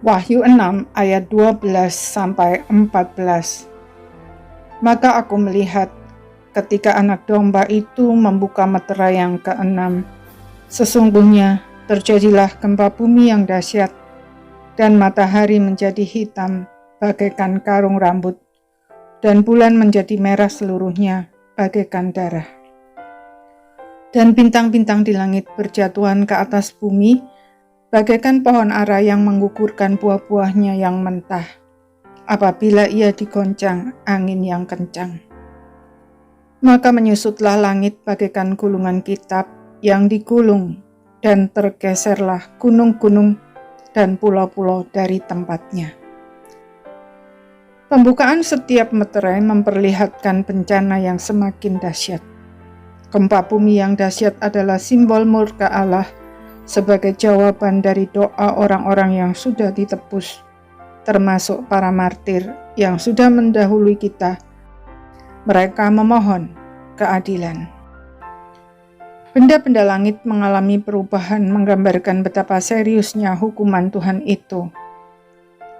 Wahyu 6 ayat 12-14. Maka aku melihat ketika anak domba itu membuka meterai yang keenam, sesungguhnya terjadilah gempa bumi yang dahsyat, dan matahari menjadi hitam bagaikan karung rambut, dan bulan menjadi merah seluruhnya bagaikan darah. Dan bintang-bintang di langit berjatuhan ke atas bumi, bagaikan pohon ara yang menggugurkan buah-buahnya yang mentah, apabila ia digoncang angin yang kencang. Maka menyusutlah langit bagaikan gulungan kitab yang digulung, dan tergeserlah gunung-gunung dan pulau-pulau dari tempatnya. Pembukaan setiap meterai memperlihatkan bencana yang semakin dahsyat. Gempa bumi yang dahsyat adalah simbol murka Allah sebagai jawaban dari doa orang-orang yang sudah ditebus, termasuk para martir yang sudah mendahului kita. Mereka memohon keadilan. Benda-benda langit mengalami perubahan, menggambarkan betapa seriusnya hukuman Tuhan itu.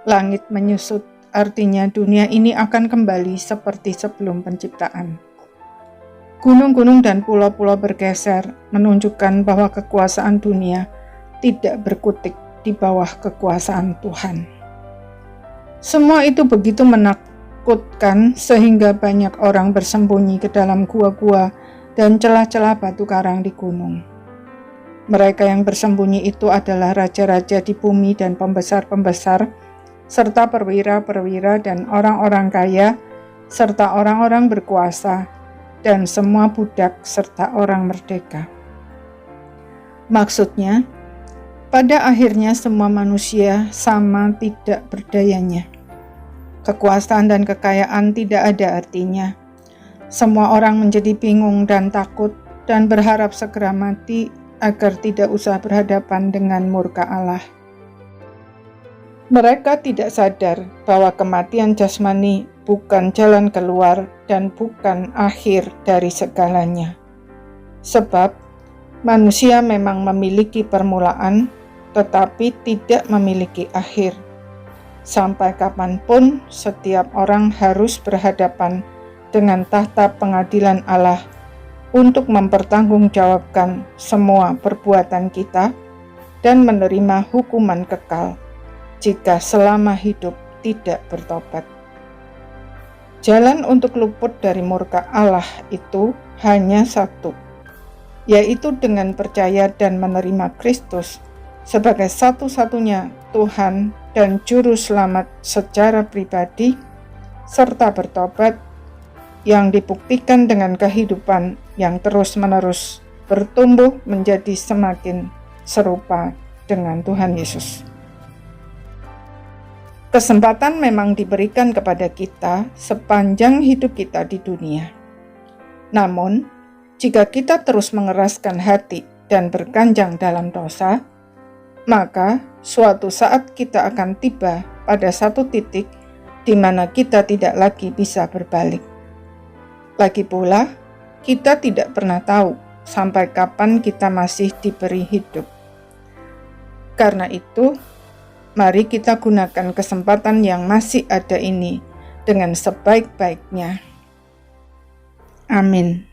Langit menyusut, artinya dunia ini akan kembali seperti sebelum penciptaan. Gunung-gunung dan pulau-pulau bergeser, menunjukkan bahwa kekuasaan dunia tidak berkutik di bawah kekuasaan Tuhan. Semua itu begitu menakutkan sehingga banyak orang bersembunyi ke dalam gua-gua dan celah-celah batu karang di gunung. Mereka yang bersembunyi itu adalah raja-raja di bumi dan pembesar-pembesar, serta perwira-perwira dan orang-orang kaya, serta orang-orang berkuasa, dan semua budak serta orang merdeka. Maksudnya, pada akhirnya semua manusia sama tidak berdayanya. Kekuasaan dan kekayaan tidak ada artinya. Semua orang menjadi bingung dan takut dan berharap segera mati agar tidak usah berhadapan dengan murka Allah. Mereka tidak sadar bahwa kematian jasmani bukan jalan keluar dan bukan akhir dari segalanya. Sebab manusia memang memiliki permulaan, tetapi tidak memiliki akhir. Sampai kapanpun setiap orang harus berhadapan dengan tahta pengadilan Allah untuk mempertanggungjawabkan semua perbuatan kita dan menerima hukuman kekal jika selama hidup tidak bertobat. Jalan untuk luput dari murka Allah itu hanya satu, yaitu dengan percaya dan menerima Kristus sebagai satu-satunya Tuhan dan Juru Selamat secara pribadi, serta bertobat yang dibuktikan dengan kehidupan yang terus-menerus bertumbuh menjadi semakin serupa dengan Tuhan Yesus. Kesempatan memang diberikan kepada kita sepanjang hidup kita di dunia. Namun, jika kita terus mengeraskan hati dan berkanjang dalam dosa, maka suatu saat kita akan tiba pada satu titik di mana kita tidak lagi bisa berbalik. Lagi pula, kita tidak pernah tahu sampai kapan kita masih diberi hidup. Karena itu, mari kita gunakan kesempatan yang masih ada ini dengan sebaik-baiknya. Amin.